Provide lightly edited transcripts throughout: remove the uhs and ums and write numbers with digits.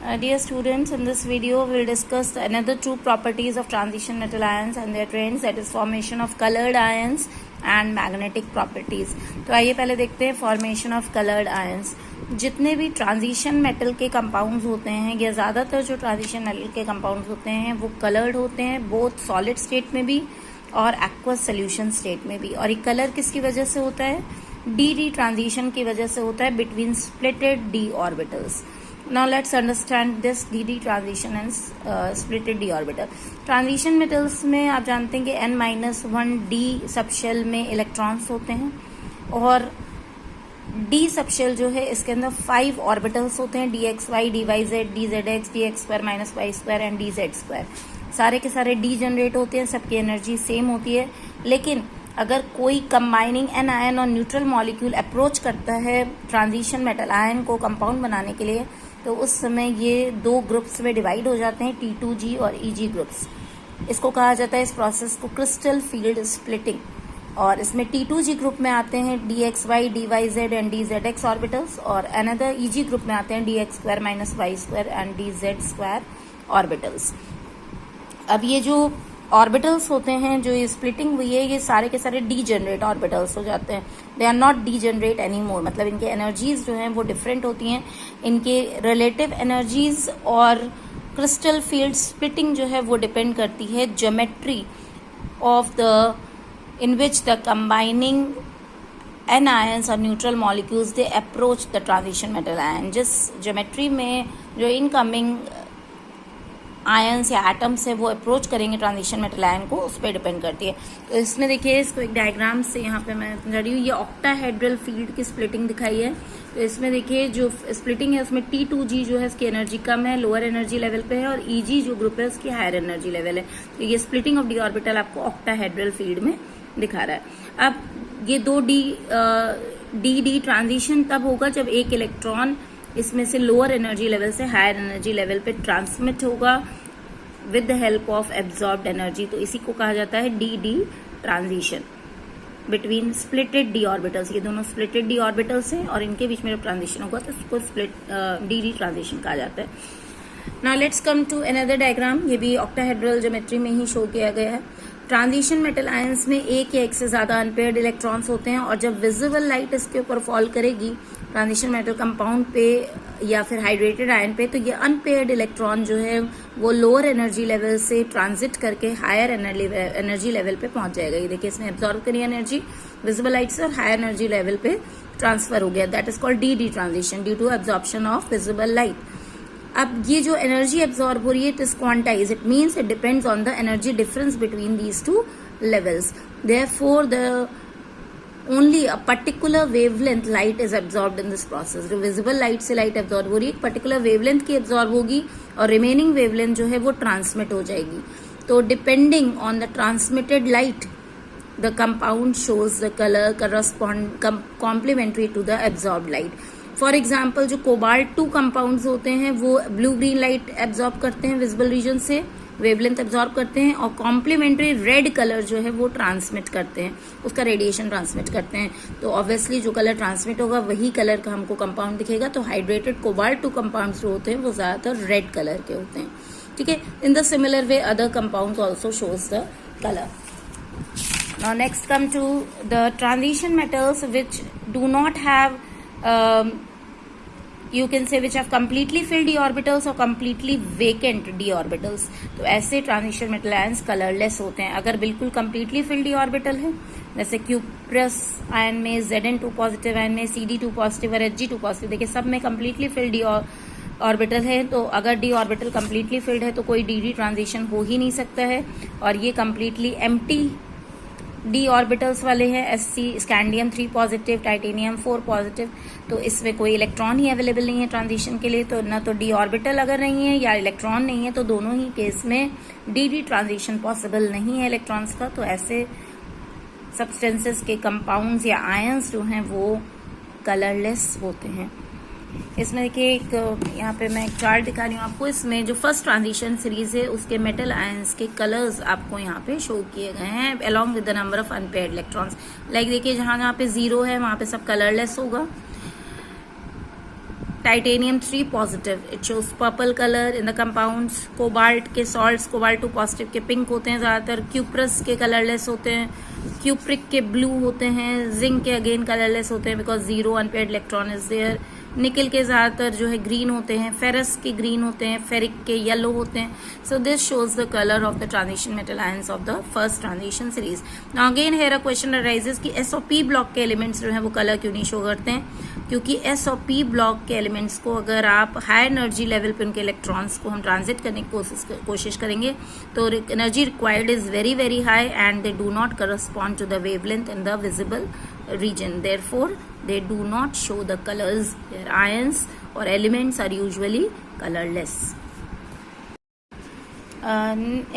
Dear students, in this video we'll discuss another two properties of transition metal ions and their trains, that is formation of colored ions and magnetic properties. तो आइए पहले देखते हैं formation of coloured ions. जितने भी transition metal के compounds होते हैं या ज़्यादातर जो ट्रांजिशन मेटल के कंपाउंड्स होते हैं वो कलर्ड होते हैं, बोथ सॉलिड स्टेट में भी और एक्वस सोल्यूशन स्टेट में भी. और ये कलर किसकी वजह से होता है? डी ट्रांजिशन की वजह से होता है between splitted D orbitals. Now let's understand this dd transition and splitted d orbital. Transition metals में आप जानते हैं कि n-1d सबशेल में इलेक्ट्रॉन्स होते हैं और d सबशेल जो है इसके अंदर 5 ऑर्बिटल्स होते हैं, dxy, dyz, dzx, dx² - y² and dz². सारे के सारे d जनरेट होते हैं, सबकी एनर्जी सेम होती है. लेकिन अगर कोई कंबाइनिंग एन आयन और न्यूट्रल मॉलिक्यूल अप्रोच करता है ट्रांजिशन मेटल आयन को कंपाउंड बनाने के लिए, तो उस समय ये दो ग्रुप्स में डिवाइड हो जाते हैं, T2G और EG ग्रुप्स. इसको कहा जाता है, इस प्रोसेस को क्रिस्टल फील्ड स्प्लिटिंग. और इसमें T2G ग्रुप में आते हैं dxy, dyz and dzx orbitals और अनदर EG ग्रुप में आते हैं dx² - y² and dz² orbitals. अब ये जो ऑर्बिटल्स होते हैं, जो ये स्प्लिटिंग हुई है, ये सारे के सारे डीजेनरेट ऑर्बिटल्स हो जाते हैं. They are not degenerate any more, मतलब इनके एनर्जीज जो हैं वो डिफरेंट होती हैं. इनके रिलेटिव एनर्जीज और क्रिस्टल फील्ड स्प्लिटिंग जो है वो डिपेंड करती है geometry of the in which the combining an ions और neutral molecules they approach the transition metal ion. जिस ज्योमेट्री में जो इनकमिंग आयंस या एटम्स है वो अप्रोच करेंगे ट्रांजिशन मेटल आयन को, उस पर डिपेंड करती है. तो इसमें देखिए, इसको एक डायग्राम से यहाँ पे मैं समझा रही हूँ. ये ऑक्टाहेड्रल फील्ड की स्प्लिटिंग दिखाई है. तो इसमें देखिए जो स्प्लिटिंग है उसमें T2G जो है इसकी एनर्जी कम है, लोअर एनर्जी लेवल पे है, और EG जो ग्रुप है उसकी हायर एनर्जी लेवल है. तो ये स्प्लिटिंग ऑफ डी ऑर्बिटल आपको ऑक्टाहेड्रल फील्ड में दिखा रहा है. अब ये दो डी ट्रांजिशन तब होगा जब एक इलेक्ट्रॉन इसमें से लोअर एनर्जी लेवल से हायर एनर्जी लेवल पे ट्रांसमिट होगा with the help of absorbed energy. तो इसी को कहा जाता है D transition between splitted D orbitals. ये दोनों स्प्लिटेड डी ऑर्बिटल्स हैं और इनके बीच में जब ट्रांजिशन होगा तो उसको डी ट्रांजिशन कहा जाता है. Now let's come to another diagram. ये भी ऑक्टाहेड्रल ज्योमेट्री में ही शो किया गया है. ट्रांजिशन मेटल आयंस में एक या एक से ज्यादा अनपेयर्ड इलेक्ट्रॉन्स होते हैं और जब विजिबल लाइट इसके ऊपर फॉल करेगी ट्रांजिशन मेटल कंपाउंड पे या फिर हाइड्रेटेड आयन पे, तो ये अनपेयर्ड इलेक्ट्रॉन जो है वो लोअर एनर्जी लेवल से ट्रांजिट करके हायर एनर्जी लेवल पे पहुंच जाएगा. ये देखिए, इसने एब्जॉर्ब करी एनर्जी विजिबल लाइट से और हायर एनर्जी लेवल पे ट्रांसफर हो गया. That is called D transition due to absorption of visible light. अब ये जो एनर्जी एब्जॉर्ब हो रही है, it is quantize. It means it depends on the energy difference between these two levels. Therefore the only a particular wavelength light is absorbed in this process. जो visible light से light absorb हो रही है, एक particular wavelength की absorb होगी और remaining wavelength जो है वो ट्रांसमिट हो जाएगी. तो depending on the transmitted light the compound shows the colour correspond complementary to the absorbed light. For example, जो कोबाल्ट 2 कंपाउंड्स होते हैं वो ब्लू ग्रीन लाइट एब्जॉर्ब करते हैं विजिबल रीजन से, वेवलेंथ एब्जॉर्ब करते हैं, और कॉम्प्लीमेंट्री रेड कलर जो है वो ट्रांसमिट करते हैं, उसका रेडिएशन ट्रांसमिट करते हैं. तो ऑब्वियसली जो कलर ट्रांसमिट होगा वही कलर का हमको कंपाउंड दिखेगा. तो हाइड्रेटेड कोबाल्ट 2 कंपाउंड्स जो होते हैं वो ज्यादातर रेड कलर के होते हैं. ठीक है. In the similar way other compounds also shows the colour. Now next come to the transition metals which do not have you can say which have completely filled d orbitals or completely vacant d orbitals. तो ऐसे transition metal ions colourless होते हैं. अगर बिल्कुल completely filled d orbital है, जैसे cuprous ion में, Zn2 positive ion में, Cd2 पॉजिटिव और Hg2 पॉजिटिव, देखिए सब में completely filled d ऑर्बिटल है. तो अगर d ऑर्बिटल completely filled है तो कोई dd ट्रांजिशन हो ही नहीं सकता है. और ये completely empty डी ऑर्बिटल्स वाले हैं, Sc scandium 3 positive, titanium 4 positive. तो इसमें कोई इलेक्ट्रॉन ही अवेलेबल नहीं है ट्रांजिशन के लिए. तो ना तो डी ऑर्बिटल अगर नहीं है या इलेक्ट्रॉन नहीं है, तो दोनों ही केस में डी ट्रांजिशन पॉसिबल नहीं है इलेक्ट्रॉन्स का. तो ऐसे सब्सटेंसेस के कंपाउंड्स या आयंस जो हैं वो कलरलेस होते हैं. इसमें देखिए, एक यहाँ पे मैं एक चार्ट दिखा रही हूँ आपको. इसमें जो फर्स्ट ट्रांजिशन सीरीज है उसके मेटल आयंस के कलर्स आपको यहाँ पे शो किए गए हैं along with the number of unpaired electrons. Like देखिए, जहाँ जहाँ पे 0 है वहां पे सब कलरलेस होगा. titanium 3 positive, it shows purple color in the compounds. Cobalt के salts, cobalt 2 positive के pink होते हैं ज़्यादातर. Cuprous के colorless होते हैं. Cupric के blue होते हैं. Zinc के again colorless होते हैं because 0 unpaired electron is there. निकल के ज़्यादातर जो है ग्रीन होते हैं. फेरस के ग्रीन होते हैं. फेरिक के येलो होते हैं. So this shows the colour of the transition metal ions of the first transition series. Now again here a question arises कि एस और पी ब्लॉक के एलिमेंट्स जो है वो कलर क्यों नहीं शो करते हैं. क्योंकि एस और पी ब्लॉक के एलिमेंट्स को अगर आप हाई एनर्जी लेवल पे उनके इलेक्ट्रॉन्स को हम ट्रांजिट करने की कोशिश करेंगे तो energy required is very very high and they do not correspond to the wavelength in the visible region. Therefore, they do not show the colors. Their ions or elements are usually colorless.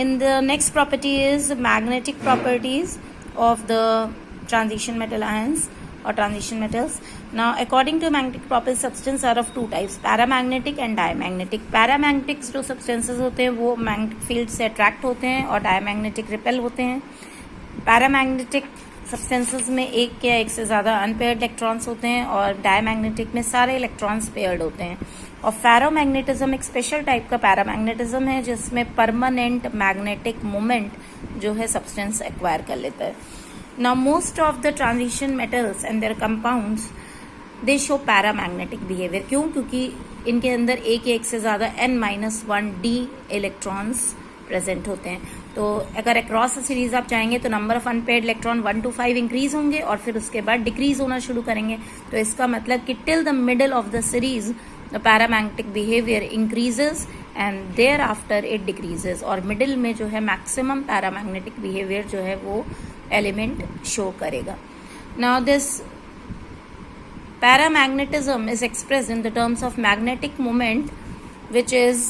In the next property is magnetic properties of the transition metal ions or transition metals. Now, according to magnetic properties, substances are of two types: paramagnetic and diamagnetic. Paramagnetic जो substances होते हैं वो magnetic field से attract होते हैं और diamagnetic repel होते हैं. Paramagnetic सब्सटेंसेस में एक या एक से ज़्यादा अनपेयर्ड इलेक्ट्रॉन्स होते हैं और डायमैग्नेटिक में सारे इलेक्ट्रॉन्स पेयर्ड होते हैं. और फेरोमैग्नेटिज्म एक स्पेशल टाइप का पैरामैग्नेटिज्म है जिसमें परमानेंट मैग्नेटिक मोमेंट जो है सब्सटेंस एक्वायर कर लेता है. Now most of the transition metals and there compounds they show paramagnetic behaviour. क्यों? क्योंकि इनके अंदर एक या एक से ज़्यादा n-1d इलेक्ट्रॉन्स प्रेजेंट होते हैं. तो अगर अक्रॉस सीरीज आप चाहेंगे तो number of unpaired electron 1 to 5 increase होंगे और फिर उसके बाद डिक्रीज होना शुरू करेंगे. तो इसका मतलब कि till the middle of the series the paramagnetic behaviour increases and thereafter it decreases. और मिडिल में जो है मैक्सिमम पैरामैग्नेटिक बिहेवियर जो है वो एलिमेंट शो करेगा. Now this paramagnetism is expressed in the terms of magnetic moment which is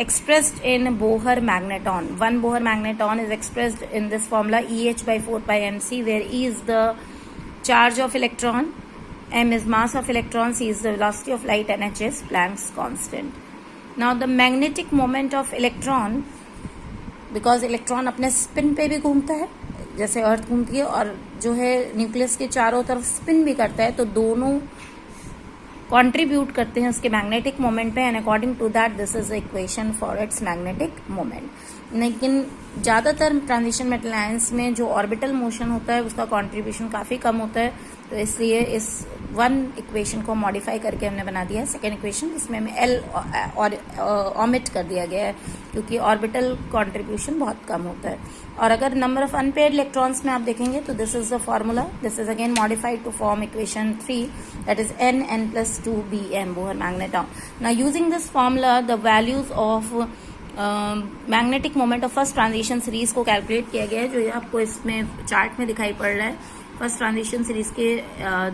expressed in Bohr magneton. One Bohr magneton is expressed in this formula EH by 4 pi mc, where E is the charge of electron, m is mass of electron, c is the velocity of light, and h is Planck's constant. Now the magnetic moment of electron, because electron अपने spin पे भी घूमता है जैसे अर्थ घूमती है और जो है न्यूक्लियस के चारों तरफ स्पिन भी करता है, तो दोनों कंट्रीब्यूट करते हैं उसके मैग्नेटिक मोमेंट पे. And according to that this is the equation for its magnetic moment. लेकिन ज़्यादातर ट्रांजिशन मेटल आयंस में जो ऑर्बिटल मोशन होता है उसका कंट्रीब्यूशन काफ़ी कम होता है. तो इसलिए इस वन इक्वेशन को मॉडिफाई करके हमने बना दिया है सेकेंड इक्वेशन, जिसमें हमें एल और ऑमिट कर दिया गया है क्योंकि ऑर्बिटल कंट्रीब्यूशन बहुत कम होता है. और अगर नंबर ऑफ अनपेयर्ड इलेक्ट्रॉन्स में आप देखेंगे तो this is the formula. This is again modified to form equation 3, that is n+2bm Bohr magneton. Now using this formula the values of magnetic moment of first transition series को calculate किया गया है, जो आपको इसमें चार्ट में दिखाई पड़ रहा है. फर्स्ट ट्रांजिशन सीरीज के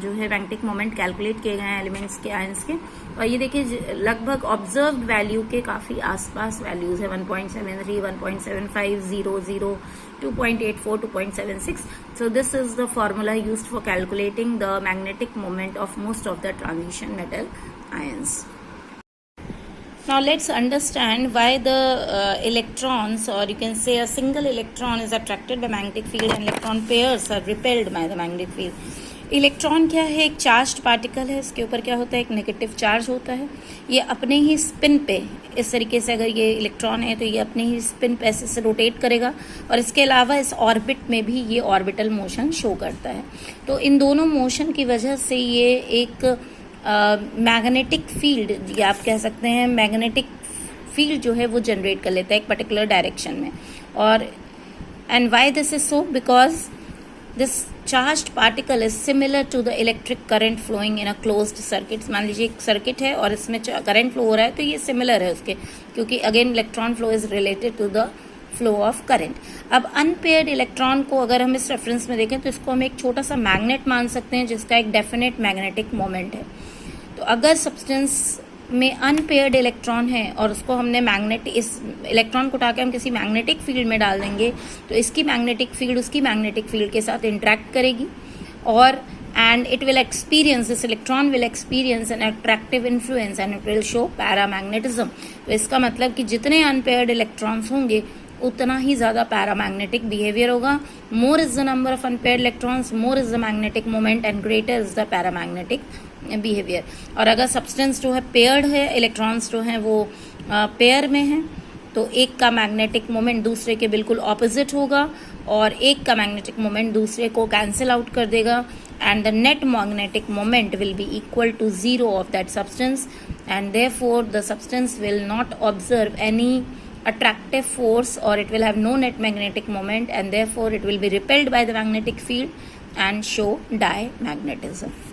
जो है मैग्नेटिक मोमेंट कैलकुलेट किए गए हैं एलिमेंट्स के आयंस के. और ये देखिए लगभग ऑब्जर्व्ड वैल्यू के काफ़ी आसपास वैल्यूज है. 1.73, 1.75, 0, 0, 2.84, 2.76. So this is the formula used for calculating the magnetic moment of most of the transition metal ions. Now let's understand why the electrons, or you can say a single electron, is attracted by magnetic field and electron pairs are repelled by the magnetic field. Electron क्या है? एक charged particle है. इसके ऊपर क्या होता है? एक नेगेटिव चार्ज होता है. ये अपने ही स्पिन पे, इस तरीके से अगर ये इलेक्ट्रॉन है तो ये अपने ही स्पिन पे ऐसे से रोटेट करेगा. और इसके अलावा इस ऑर्बिट में भी ये ऑर्बिटल मोशन शो करता है. तो इन दोनों मोशन की वजह से ये एक मैग्नेटिक फील्ड, या आप कह सकते हैं मैग्नेटिक फील्ड जो है वो जनरेट कर लेता है एक पर्टिकुलर डायरेक्शन में. और and why this is so? Because this charged particle is similar to the electric current flowing in a closed circuit. मान लीजिए एक सर्किट है और इसमें करंट फ्लो हो रहा है, तो ये सिमिलर है उसके, क्योंकि again electron flow is related to the flow of current. अब अनपेयर्ड इलेक्ट्रॉन को अगर हम इस रेफरेंस में देखें तो इसको हम एक छोटा सा मैग्नेट मान सकते हैं जिसका एक डेफिनेट मैग्नेटिक मोमेंट है. तो अगर सब्सटेंस में अनपेयर्ड इलेक्ट्रॉन है और उसको हमने इस इलेक्ट्रॉन को उठा के हम किसी मैग्नेटिक फील्ड में डाल देंगे तो इसकी मैग्नेटिक फील्ड उसकी मैग्नेटिक फील्ड के साथ इंटरेक्ट करेगी और and it will experience, this electron will experience an attractive influence and it will show paramagnetism. तो इसका मतलब कि जितने unpaired electrons होंगे उतना ही ज़्यादा पैरामैग्नेटिक बिहेवियर होगा. More is the number of unpaired electrons, more is the magnetic moment and greater is the paramagnetic behaviour. और अगर सब्सटेंस जो है पेयर्ड है, इलेक्ट्रॉन्स जो हैं वो पेयर में हैं, तो एक का मैग्नेटिक मोमेंट दूसरे के बिल्कुल ऑपोजिट होगा और एक का मैग्नेटिक मोमेंट दूसरे को कैंसिल आउट कर देगा, and the net magnetic moment will be equal to 0 of that substance, and therefore the substance will not observe any attractive force, or it will have no net magnetic moment, and therefore it will be repelled by the magnetic field and show diamagnetism.